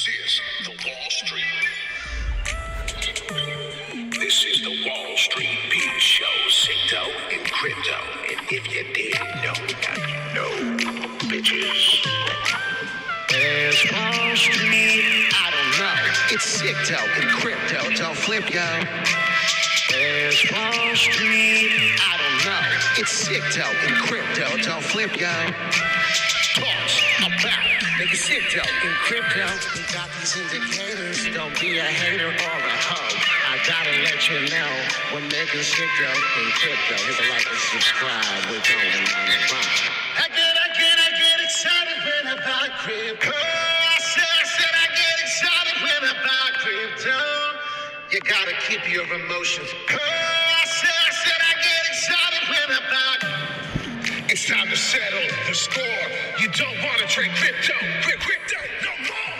This is the Wall Street. This is the Wall Street Beat Show, Crypto and Crypto. And if you didn't know, now you know, bitches. There's Wall Street. I don't know. It's Crypto and Crypto. Don't flip, yo. There's Wall Street. I don't know. It's Crypto and Crypto. Don't flip, yo. Pause. I'm back. Nigga, Crypto and Crypto. We got these indicators. Don't be a hater or a hoe. I gotta let you know we're making Crypto and Crypto. Hit the like and subscribe. We're going on the run. I get excited when I buy crypto. I said I get excited when I buy crypto. You gotta keep your emotions. I said I get excited when I buy. It's time to settle the score. You don't want to trade crypto no more.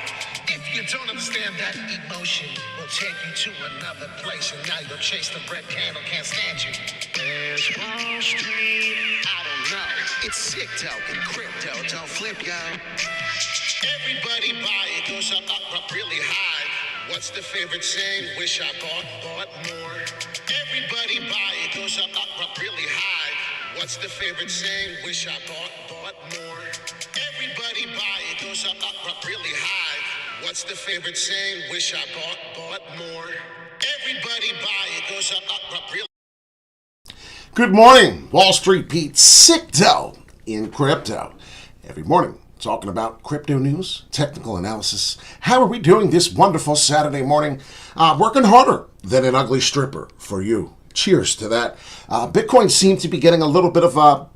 If you don't understand that emotion, will take you to another place, and now you'll chase the red candle. Can't stand you. There's Wall Street. I don't know. It's Crypto and Crypto. Don't flip, yo. Everybody buy it, goes up really high. What's the favorite saying? Wish I bought more. Everybody buy it, goes up really high. What's the favorite saying? Wish I bought more. Everybody buy it, goes up really high. What's the favorite saying? Wish I bought more. Everybody buy it, goes up really. Good morning, Wall Street Pete, Crypto in Crypto. Every morning, talking about crypto news, technical analysis. How are we doing this wonderful Saturday morning? Working harder than an ugly stripper for you. Cheers to that. Bitcoin seems to be getting a little bit of a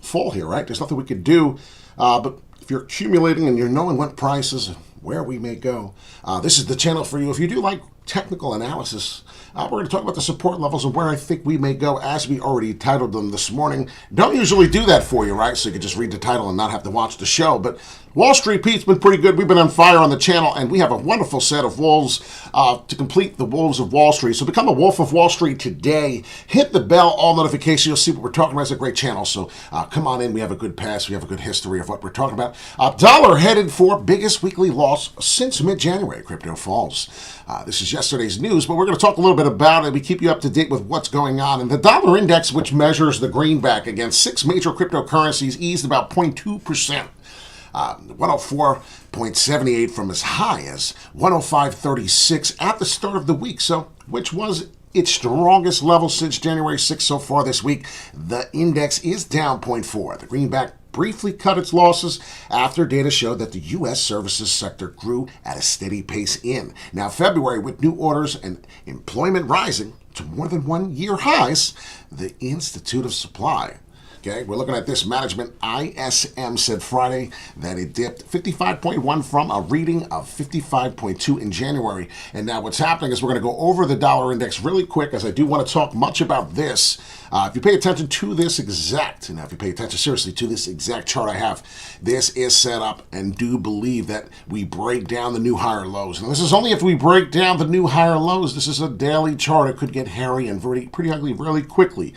fall here, right? There's nothing we could do. But if you're accumulating and you're knowing what prices, where we may go, this is the channel for you. If you do like technical analysis, we're going to talk about the support levels and where I think we may go, as we already titled them this morning. Don't usually do that for you, right? So you can just read the title and not have to watch the show. But Wall Street Pete's been pretty good. We've been on fire on the channel, and we have a wonderful set of wolves to complete the Wolves of Wall Street. So become a Wolf of Wall Street today. Hit the bell, all notifications. You'll see what we're talking about. It's a great channel. So come on in. We have a good past. We have a good history of what we're talking about. Dollar headed for biggest weekly loss since mid-January. Crypto falls. This is yesterday's news, but we're going to talk a little bit about it. We keep you up to date with what's going on. And the dollar index, which measures the greenback against 6 major cryptocurrencies, eased about 0.2%. 104.78 from as high as 105.36 at the start of the week, so which was its strongest level since January 6th so far this week. The index is down 0.4. The greenback briefly cut its losses after data showed that the U.S. services sector grew at a steady pace in. Now, February, with new orders and employment rising to more than 1-year highs, the Institute of Supply. Okay, we're looking at this. Management ISM said Friday that it dipped 55.1 from a reading of 55.2 in January. And now what's happening is we're going to go over the dollar index really quick, as I do want to talk much about this. If you pay attention to this exact, if you pay attention seriously to this exact chart I have, this is set up, and do believe that we break down the new higher lows. And this is only if we break down the new higher lows. This is a daily chart. It could get hairy and pretty ugly really quickly.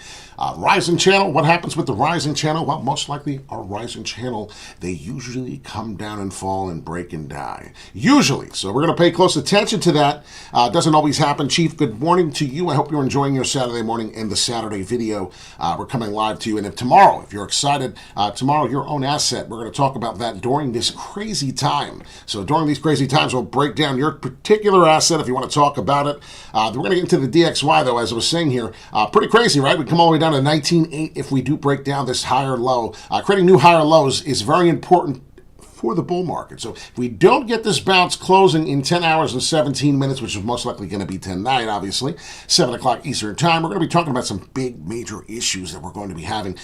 Rising channel, what happens with the rising channel? Well, most likely our rising channel, they usually come down and fall and break and die. Usually. So we're going to pay close attention to that. Doesn't always happen. Chief, good morning to you. I hope you're enjoying your Saturday morning and the Saturday video. We're coming live to you. And if tomorrow, if you're excited, tomorrow, your own asset, we're going to talk about that during this crazy time. So during these crazy times, we'll break down your particular asset if you want to talk about it. We're going to get into the DXY, though, as I was saying here. Pretty crazy, right? We come all the way down to 19.8 if we do break down this higher low. Creating new higher lows is very important for the bull market. So if we don't get this bounce closing in 10 hours and 17 minutes, which is most likely going to be tonight, obviously, 7 o'clock Eastern time, we're going to be talking about some big major issues that we're going to be having.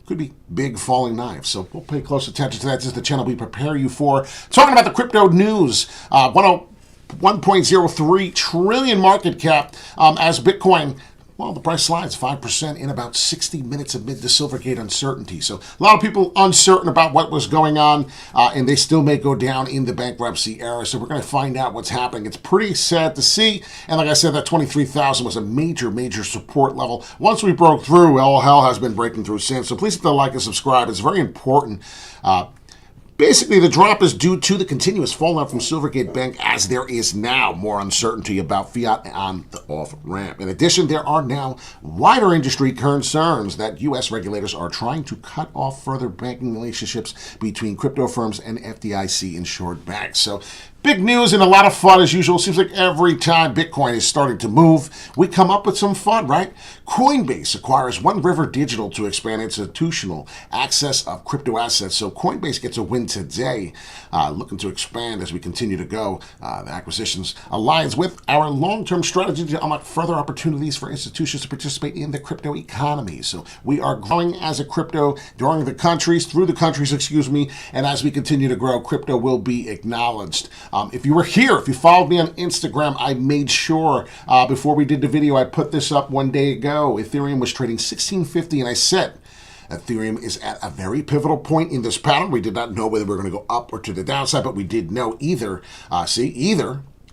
Could be big falling knives. So we'll pay close attention to that. This is the channel we prepare you for. Talking about the crypto news, 1.03 trillion market cap as Bitcoin. Well, the price slides 5% in about 60 minutes amid the Silvergate uncertainty. So a lot of people uncertain about what was going on, and they still may go down in the bankruptcy era. So we're going to find out what's happening. It's pretty sad to see. And like I said, that 23,000 was a major support level. Once we broke through, all hell has been breaking through since. So please hit the like and subscribe. It's very important. Basically, the drop is due to the continuous fallout from Silvergate Bank, as there is now more uncertainty about fiat on the off-ramp. In addition, there are now wider industry concerns that U.S. regulators are trying to cut off further banking relationships between crypto firms and FDIC-insured banks. So, big news and a lot of fun as usual. Seems like every time Bitcoin is starting to move, we come up with some fun, right? Coinbase acquires One River Digital to expand institutional access of crypto assets. So Coinbase gets a win today, looking to expand as we continue to go. The acquisitions aligns with our long-term strategy to unlock further opportunities for institutions to participate in the crypto economy. So we are growing as a crypto through the countries, and as we continue to grow, crypto will be acknowledged. If you were here, if you followed me on Instagram, I made sure before we did the video, I put this up one day ago. Ethereum was trading 1650, and I said Ethereum is at a very pivotal point in this pattern. We did not know whether we were going to go up or to the downside, but we did know either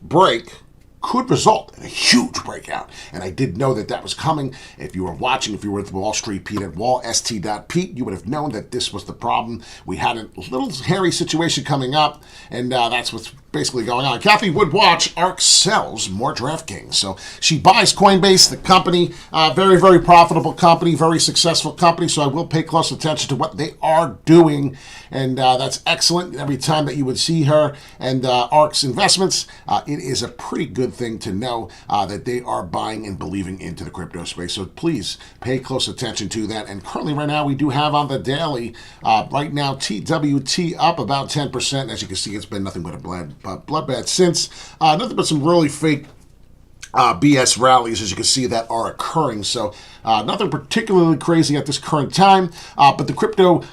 break could result in a huge breakout. And I did know that that was coming. If you were watching, if you were with Wall Street Pete at wallst.pete, you would have known that this was the problem. We had a little hairy situation coming up, and that's what's basically going on. Kathy would watch ARK sells more DraftKings. So she buys Coinbase, the company, very, very profitable company, very successful company. So I will pay close attention to what they are doing. And that's excellent. Every time that you would see her and ARK's investments, it is a pretty good thing to know that they are buying and believing into the crypto space. So please pay close attention to that. And currently right now we do have on the daily, right now TWT up about 10%. As you can see, it's been nothing but a bloodbath since. Nothing but some really fake BS rallies, as you can see, that are occurring. So nothing particularly crazy at this current time, but the crypto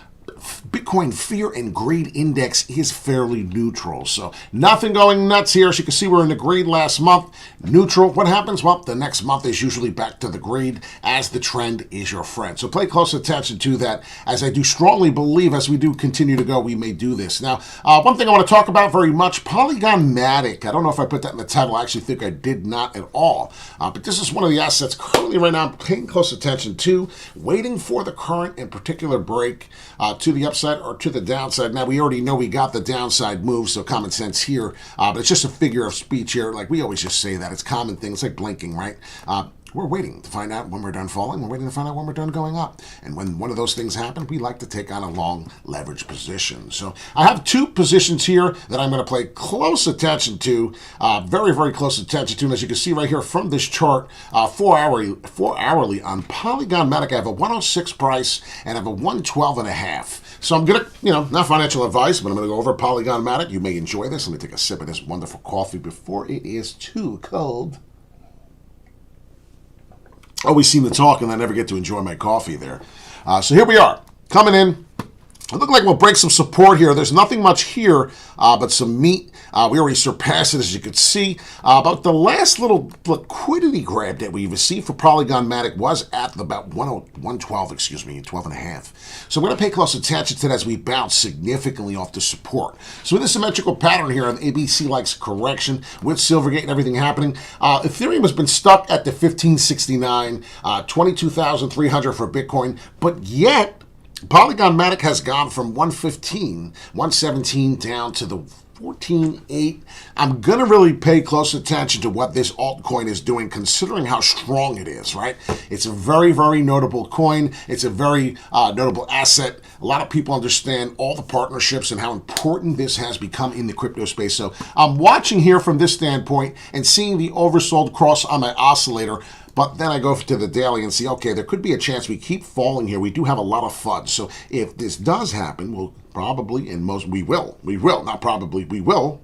Bitcoin Fear and Greed Index is fairly neutral. So nothing going nuts here. As you can see, we're in the greed last month. Neutral. What happens? Well, the next month is usually back to the greed, as the trend is your friend. So pay close attention to that, as I do strongly believe as we do continue to go, we may do this. Now, one thing I want to talk about very much, Polygon Matic. I don't know if I put that in the title. I actually think I did not at all. But this is one of the assets currently right now I'm paying close attention to, waiting for the current and particular break to the upside or to the downside. Now, we already know we got the downside move, so common sense here, but it's just a figure of speech here. Like we always just say that. It's common thing. It's like blinking, right? We're waiting to find out when we're done falling. We're waiting to find out when we're done going up. And when one of those things happen, we like to take on a long leverage position. So I have two positions here that I'm going to pay close attention to, very, very close attention to. And as you can see right here from this chart, 4 hourly on Polygon Matic, I have a 106 price and I have a 112.5. So I'm going to, not financial advice, but I'm going to go over Polygon Matic. You may enjoy this. Let me take a sip of this wonderful coffee before it is too cold. Always seem to talk and I never get to enjoy my coffee there. So here we are, coming in. It looks like we'll break some support here. There's nothing much here, but some meat. We already surpassed it, as you could see. But the last little liquidity grab that we received for Polygon Matic was at about 112, 12.5. So we're going to pay close attention to that as we bounce significantly off the support. So with a symmetrical pattern here, on ABC likes correction with Silvergate and everything happening. Ethereum has been stuck at the 1569, 22,300 for Bitcoin, but yet Polygon Matic has gone from 115, 117 down to the 14.8. I'm going to really pay close attention to what this altcoin is doing, considering how strong it is, right? It's a very, very notable coin. It's a very notable asset. A lot of people understand all the partnerships and how important this has become in the crypto space. So I'm watching here from this standpoint and seeing the oversold cross on my oscillator. But then I go to the daily and see, okay, there could be a chance we keep falling here. We do have a lot of FUD. So if this does happen, we'll probably, and we will, not probably, we will.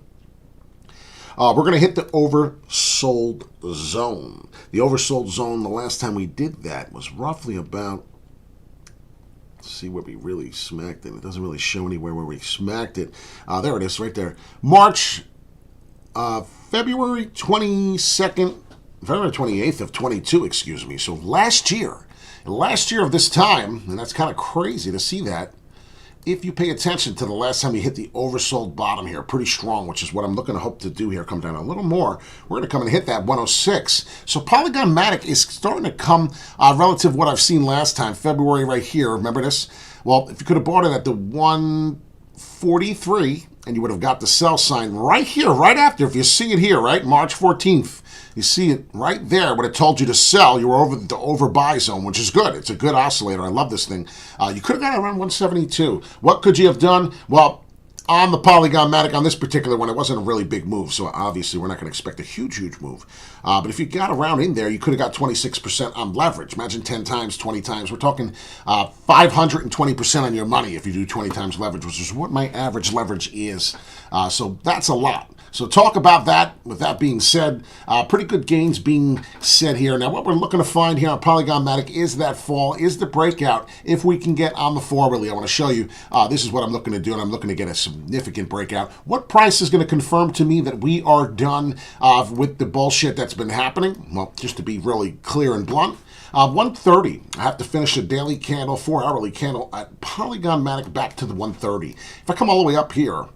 We're going to hit the oversold zone. The oversold zone, the last time we did that was roughly about, let's see where we really smacked it. It doesn't really show anywhere where we smacked it. There it is, right there. February 22nd. February 28th of 22, So last year of this time, and that's kind of crazy to see that, if you pay attention to the last time we hit the oversold bottom here, pretty strong, which is what I'm looking to hope to do here, come down a little more. We're going to come and hit that 106. So Polygon Matic is starting to come relative to what I've seen last time, February right here. Remember this? Well, if you could have bought it at the 43, and you would have got the sell sign right here, right after. If you see it here, right, March 14th, you see it right there when it told you to sell. You were over the overbuy zone, which is good. It's a good oscillator. I love this thing. You could have got around 172. What could you have done? Well, on the Polygon Matic, on this particular one, it wasn't a really big move, so obviously we're not going to expect a huge move. But if you got around in there, you could have got 26% on leverage. Imagine 10 times, 20 times. We're talking 520% on your money if you do 20 times leverage, which is what my average leverage is. So that's a lot. So talk about that. With that being said, pretty good gains being said here. Now, what we're looking to find here on Polygon Matic is that fall, is the breakout. If we can get on the 4-hourly, I want to show you, this is what I'm looking to do, and I'm looking to get a significant breakout. What price is going to confirm to me that we are done with the bullshit that's been happening? Well, just to be really clear and blunt, 130. I have to finish a daily candle, 4-hourly candle at Polygon Matic back to the 130. If I come all the way up here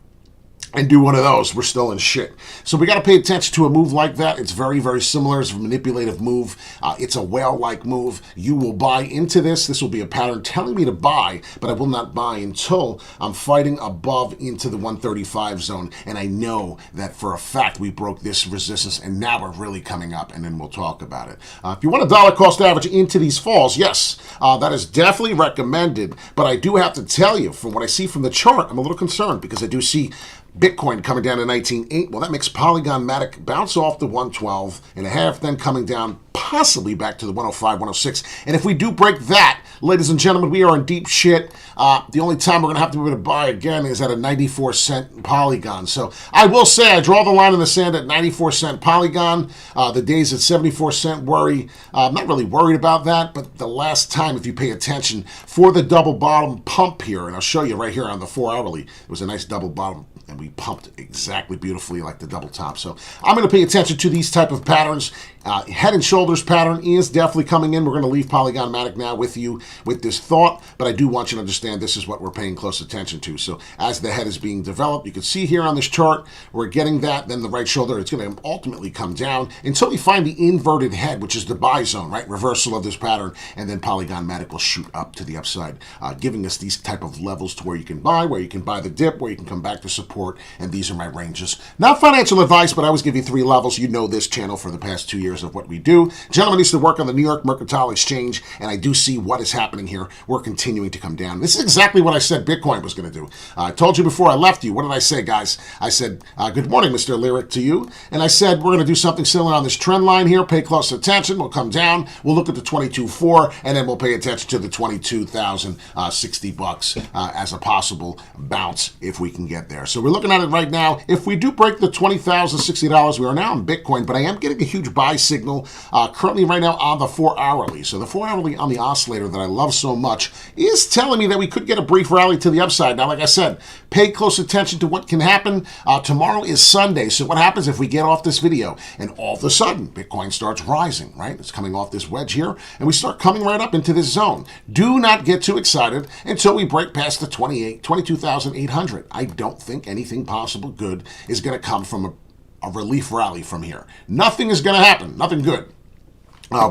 and do one of those, we're still in shit. So we got to pay attention to a move like that. It's very, very similar. It's a manipulative move. It's a whale-like move. You will buy into this. This will be a pattern telling me to buy, but I will not buy until I'm fighting above into the 135 zone. And I know that for a fact we broke this resistance, and now we're really coming up, and then we'll talk about it. If you want a dollar cost average into these falls, yes, that is definitely recommended. But I do have to tell you, from what I see from the chart, I'm a little concerned because I do see Bitcoin coming down to 19.8. Well, that makes Polygon Matic bounce off the 112.5, then coming down possibly back to the 105, 106. And if we do break that, ladies and gentlemen, we are in deep shit. The only time we're going to have to be able to buy again is at a 94-cent Polygon. So I will say I draw the line in the sand at 94-cent Polygon. The days at 74-cent worry. I'm not really worried about that, but the last time, if you pay attention, for the double bottom pump here, and I'll show you right here on the 4-hourly, it was a nice double bottom, and we pumped exactly beautifully like the double top. So I'm going to pay attention to these type of patterns. Head and shoulders pattern is definitely coming in. We're going to leave Polygon Matic now with you with this thought, but I do want you to understand this is what we're paying close attention to. So as the head is being developed, you can see here on this chart, we're getting that, then the right shoulder, it's going to ultimately come down until we find the inverted head, which is the buy zone, right? Reversal of this pattern, and then Polygon Matic will shoot up to the upside, giving us these type of levels to where you can buy the dip, where you can come back to support, and these are my ranges. Not financial advice, but I always give you 3 levels. You know this channel for the past 2 years of what we do. Gentlemen, used to work on the New York Mercantile Exchange, and I do see what is happening here. We're continuing to come down. This is exactly what I said Bitcoin was going to do. I told you before I left you. What did I say, guys? I said, good morning, Mr. Lyric, to you. And I said, we're going to do something similar on this trend line here. Pay close attention. We'll come down. We'll look at the 22.4, and then we'll pay attention to the 22,060 bucks as a possible bounce if we can get there. So we're looking at it right now. If we do break the $20,060, we are now in Bitcoin, but I am getting a huge buy signal currently right now on the 4-hourly. So the 4-hourly on the oscillator that I love so much is telling me that we could get a brief rally to the upside. Now, like I said, pay close attention to what can happen. Tomorrow is Sunday, so what happens if we get off this video and all of a sudden Bitcoin starts rising, right? It's coming off this wedge here, and we start coming right up into this zone. Do not get too excited until we break past the 22,800. I don't think anything possible good is going to come from a relief rally from here. Nothing is going to happen. Nothing good.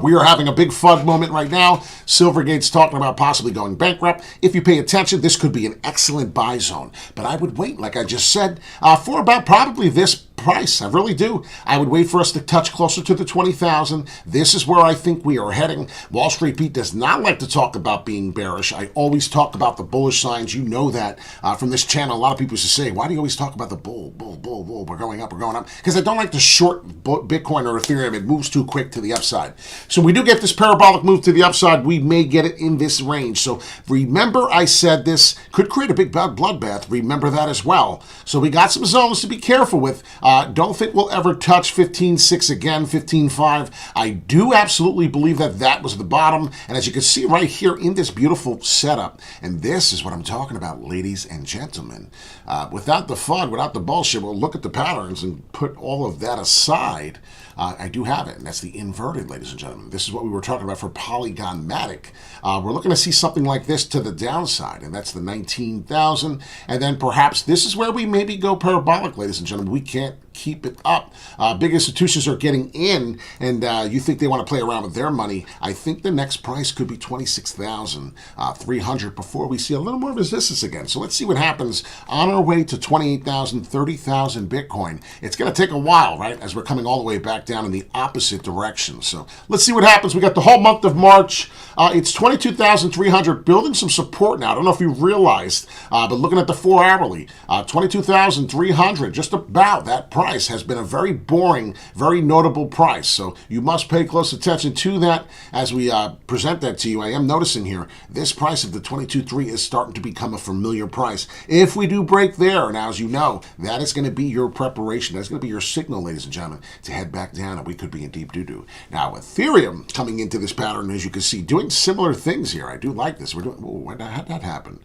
We are having a big FUD moment right now. Silvergate's talking about possibly going bankrupt. If you pay attention, this could be an excellent buy zone. But I would wait, like I just said, for about probably this price. I really do. I would wait for us to touch closer to the 20,000. This is where I think we are heading. Wall Street Pete does not like to talk about being bearish. I always talk about the bullish signs. You know that from this channel. A lot of people used to say, why do you always talk about the bull? We're going up, we're going up. Because I don't like to short Bitcoin or Ethereum. It moves too quick to the upside. So we do get this parabolic move to the upside. We may get it in this range. So remember I said this could create a big bloodbath. Remember that as well. So we got some zones to be careful with. Don't think we'll ever touch 15.6 again, 15.5. I do absolutely believe that that was the bottom. And as you can see right here in this beautiful setup, and this is what I'm talking about, ladies and gentlemen. Without the FUD, without the bullshit, we'll look at the patterns and put all of that aside. I do have it, and that's the inverted, ladies and gentlemen. This is what we were talking about for Polygon Matic. We're looking to see something like this to the downside, and that's the 19,000. And then perhaps this is where we maybe go parabolic, ladies and gentlemen. We can't keep it up. Big institutions are getting in, and you think they want to play around with their money. I think the next price could be 26,300 before we see a little more resistance again. So let's see what happens on our way to 28,000, 30,000 Bitcoin. It's going to take a while, right, as we're coming all the way back down in the opposite direction. So let's see what happens. We got the whole month of March. It's 22,300, building some support now. I don't know if you realized, but looking at the 4-hourly, 22,300, just about that price has been a very boring, very notable price. So you must pay close attention to that as we present that to you. I am noticing here, this price of the 22.3 is starting to become a familiar price. If we do break there, now as you know, that is going to be your preparation. That's going to be your signal, ladies and gentlemen, to head back down, and we could be in deep doo-doo. Now, Ethereum coming into this pattern, as you can see, doing similar things here. I do like this. We're doing, how'd that happen?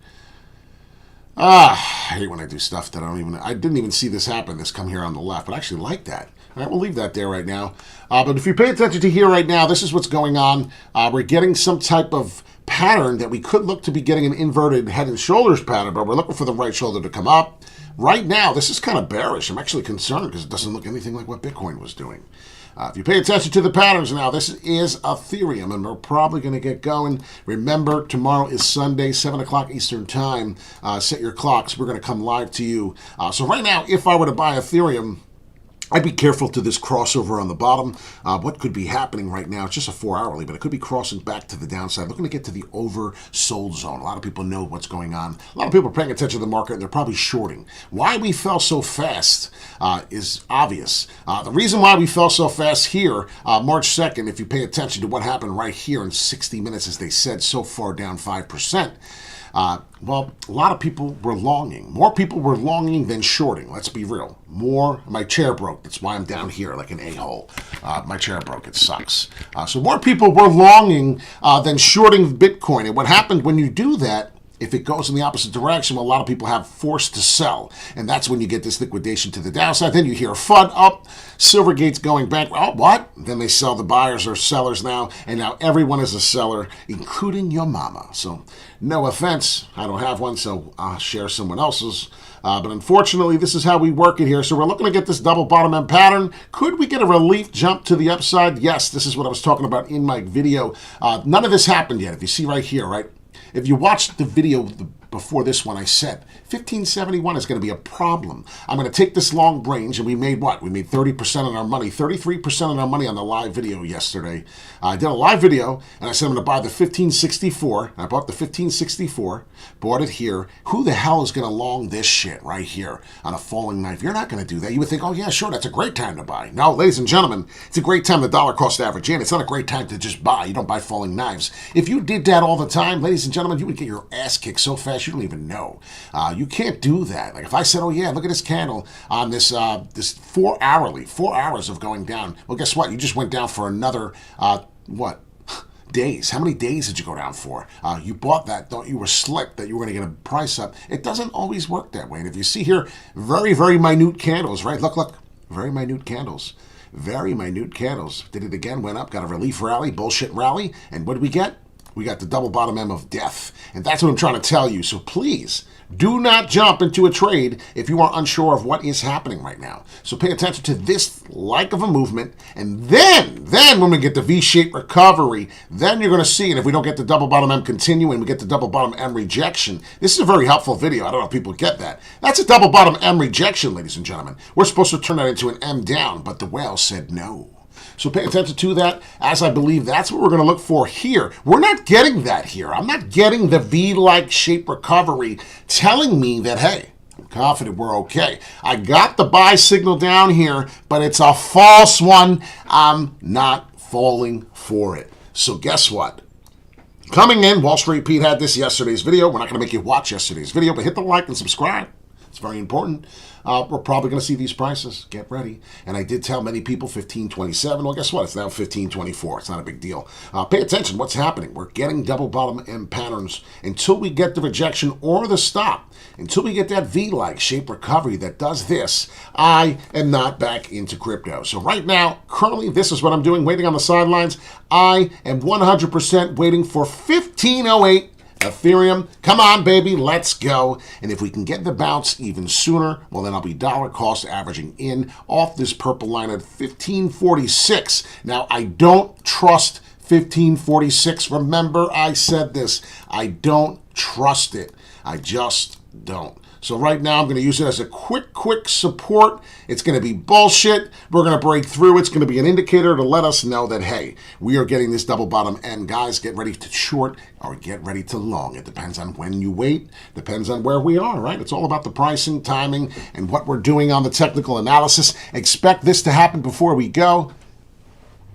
I hate when I do stuff that I didn't even see this happen, this come here on the left, but I actually like that. All right, we'll leave that there right now. But if you pay attention to here right now, this is what's going on. We're getting some type of pattern that we could look to be getting an inverted head and shoulders pattern, but we're looking for the right shoulder to come up. Right now, this is kind of bearish. I'm actually concerned because it doesn't look anything like what Bitcoin was doing. If you pay attention to the patterns now, this is Ethereum, and we're probably going to get going. Remember, tomorrow is Sunday, 7 o'clock Eastern Time. Set your clocks. We're going to come live to you. So right now, if I were to buy Ethereum, I'd be careful to this crossover on the bottom. What could be happening right now? It's just a 4-hourly, but it could be crossing back to the downside. Looking to get to the oversold zone. A lot of people know what's going on. A lot of people are paying attention to the market, and they're probably shorting. Why we fell so fast is obvious. The reason why we fell so fast here, March 2nd, if you pay attention to what happened right here in 60 minutes, as they said, so far down 5%. Well, a lot of people were longing. More people were longing than shorting. Let's be real. My chair broke. That's why I'm down here like an a-hole. My chair broke. It sucks. So more people were longing than shorting Bitcoin. And what happened when you do that, if it goes in the opposite direction, well, a lot of people have forced to sell. And that's when you get this liquidation to the downside. Then you hear FUD up, Silvergate's going back. Oh, what? Then they sell, the buyers are sellers now. And now everyone is a seller, including your mama. So no offense, I don't have one, so I'll share someone else's. But unfortunately, this is how we work it here. So we're looking to get this double bottom end pattern. Could we get a relief jump to the upside? Yes, this is what I was talking about in my video. None of this happened yet. If you see right here, right? If you watched the video before this one, I said 1571 is going to be a problem. I'm going to take this long range, and we made what? We made 30% on our money, 33% on our money on the live video yesterday. I did a live video, and I said I'm going to buy the 1564. I bought the 1564, bought it here. Who the hell is going to long this shit right here on a falling knife? You're not going to do that. You would think, oh yeah, sure, that's a great time to buy. No, ladies and gentlemen, it's a great time. The dollar cost average in. It's not a great time to just buy. You don't buy falling knives. If you did that all the time, ladies and gentlemen, you would get your ass kicked so fast you don't even know. You can't do that. Like if I said, oh yeah, look at this candle on this 4-hourly, 4 hours of going down. Well, guess what? You just went down for another, days. How many days did you go down for? You bought that, thought you were slick, that you were going to get a price up. It doesn't always work that way. And if you see here, very, very minute candles, right? Look, very minute candles. Very minute candles. Did it again, went up, got a relief rally, bullshit rally. And what did we get? We got the double bottom M of death. And that's what I'm trying to tell you. So please, do not jump into a trade if you are unsure of what is happening right now. So pay attention to this like of a movement. And then when we get the V-shaped recovery, then you're going to see, and if we don't get the double bottom M continuing, we get the double bottom M rejection. This is a very helpful video. I don't know if people get that. That's a double bottom M rejection, ladies and gentlemen. We're supposed to turn that into an M down, but the whale said no. So pay attention to that, as I believe that's what we're going to look for here. We're not getting that here. I'm not getting the V-like shape recovery telling me that, hey, I'm confident we're okay. I got the buy signal down here, but it's a false one. I'm not falling for it. So guess what? Coming in, Wall Street Pete had this yesterday's video. We're not going to make you watch yesterday's video, but hit the like and subscribe. It's very important. We're probably going to see these prices. Get ready. And I did tell many people 1527. Well, guess what? It's now 1524. It's not a big deal. Pay attention. What's happening? We're getting double bottom M patterns until we get the rejection or the stop. Until we get that V-like shape recovery that does this, I am not back into crypto. So right now, currently, this is what I'm doing, waiting on the sidelines. I am 100% waiting for 1508 Ethereum, come on, baby, let's go. And if we can get the bounce even sooner, well, then I'll be dollar cost averaging in off this purple line at 1546. Now, I don't trust 1546. Remember, I said this. I don't trust it. I just don't. So right now, I'm going to use it as a quick support. It's going to be bullshit. We're going to break through. It's going to be an indicator to let us know that, hey, we are getting this double bottom end. Guys, get ready to short or get ready to long. It depends on when you wait. Depends on where we are, right? It's all about the pricing, timing, and what we're doing on the technical analysis. Expect this to happen before we go.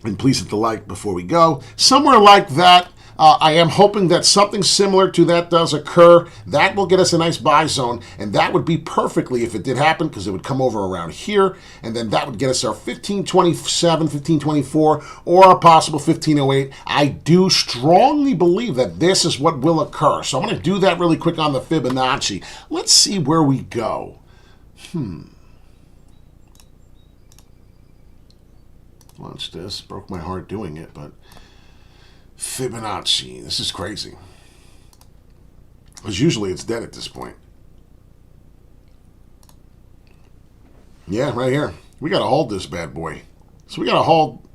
And please hit the like before we go. Somewhere like that. I am hoping that something similar to that does occur. That will get us a nice buy zone, and that would be perfectly if it did happen, because it would come over around here, and then that would get us our 1527, 1524, or a possible 1508. I do strongly believe that this is what will occur. So I'm going to do that really quick on the Fibonacci. Let's see where we go. Watch this. Broke my heart doing it, but Fibonacci. This is crazy. Because usually it's dead at this point. Yeah, right here. We got to hold this bad boy. So we got to hold.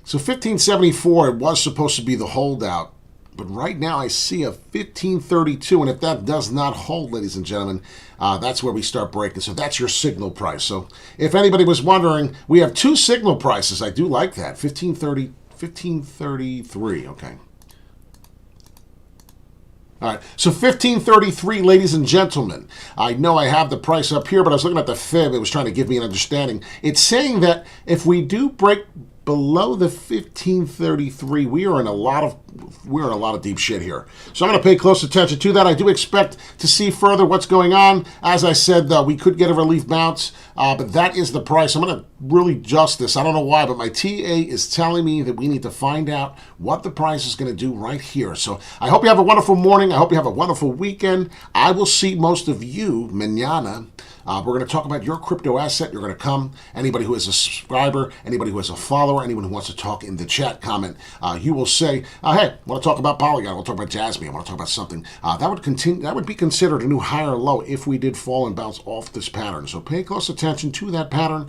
So 1574, it was supposed to be the holdout. But right now I see a 1532. And if that does not hold, ladies and gentlemen, that's where we start breaking. So that's your signal price. So if anybody was wondering, we have two signal prices. I do like that. 1530. 1533, okay. All right, so 1533, ladies and gentlemen. I know I have the price up here, but I was looking at the fib. It was trying to give me an understanding. It's saying that if we do break below the 1533, we're in a lot of deep shit here. So I'm going to pay close attention to that. I do expect to see further what's going on. As I said, we could get a relief bounce, but that is the price. I'm going to really adjust this. I don't know why, but my TA is telling me that we need to find out what the price is going to do right here. So I hope you have a wonderful morning. I hope you have a wonderful weekend. I will see most of you mañana. We're going to talk about your crypto asset. You're going to come. Anybody who is a subscriber, anybody who is a follower, anyone who wants to talk in the chat comment, you will say, hey, I want to talk about Polygon. I want to talk about Jasmine. I want to talk about something. That would be considered a new higher low if we did fall and bounce off this pattern. So pay close attention to that pattern.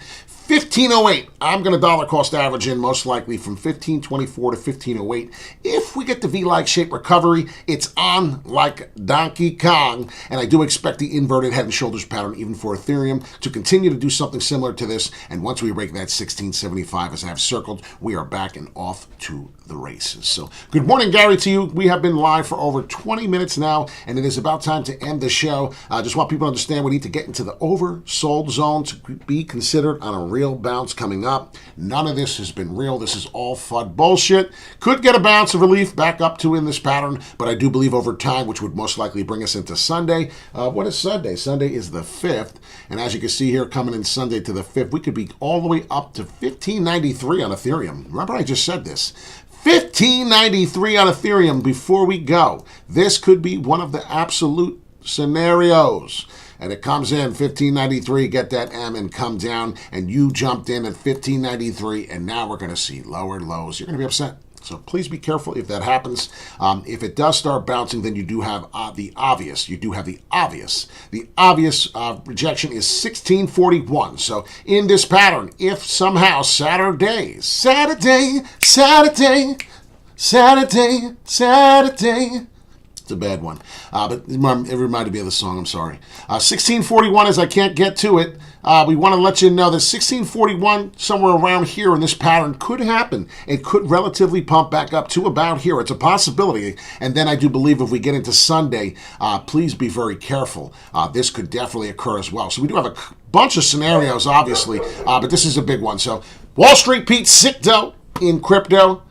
1508. I'm going to dollar cost average in most likely from 1524 to 1508. If we get the V-like shape recovery, it's on like Donkey Kong. And I do expect the inverted head and shoulders pattern, even for Ethereum, to continue to do something similar to this. And once we break that 1675, as I have circled, we are back and off to the races. So good morning, Gary, to you. We have been live for over 20 minutes now, and it is about time to end the show. I just want people to understand we need to get into the oversold zone to be considered on a real bounce coming up. None of this has been real. This is all FUD bullshit. Could get a bounce of relief back up to in this pattern, but I do believe over time, which would most likely bring us into Sunday. What is Sunday? Sunday is the 5th, and as you can see here, coming in Sunday to the 5th, we could be all the way up to 1593 on Ethereum. Remember, I just said this. 1593 on Ethereum before we go. This could be one of the absolute scenarios. And it comes in 1593, get that M and come down, and you jumped in at 1593, and now we're going to see lower lows. You're going to be upset. So please be careful if that happens. If it does start bouncing, then you do have the obvious. You do have the obvious. The obvious rejection is 1641. So in this pattern, if somehow Saturday, it's a bad one. But it reminded me of the song, I'm sorry. 1641, as I can't get to it, we want to let you know that 1641, somewhere around here in this pattern, could happen. It could relatively pump back up to about here. It's a possibility. And then I do believe if we get into Sunday, please be very careful. This could definitely occur as well. So we do have a bunch of scenarios, obviously, but this is a big one. So Wall Street Pete, sick dough in crypto.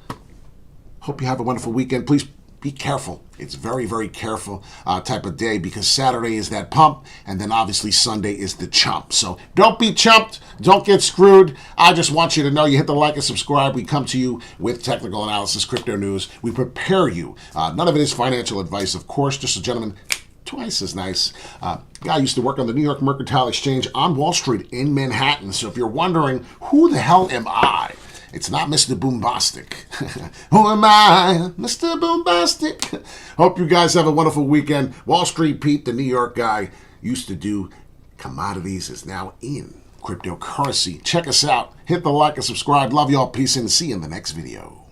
Hope you have a wonderful weekend. Please be careful. It's very, very careful type of day because Saturday is that pump, and then obviously Sunday is the chump. So don't be chumped. Don't get screwed. I just want you to know you hit the like and subscribe. We come to you with technical analysis, crypto news. We prepare you. None of it is financial advice, of course. Just a gentleman twice as nice. Guy used to work on the New York Mercantile Exchange on Wall Street in Manhattan. So if you're wondering, who the hell am I? It's not Mr. Boombastic. Who am I? Mr. Boombastic. Hope you guys have a wonderful weekend. Wall Street Pete, the New York guy, used to do commodities, is now in cryptocurrency. Check us out. Hit the like and subscribe. Love y'all. Peace and see you in the next video.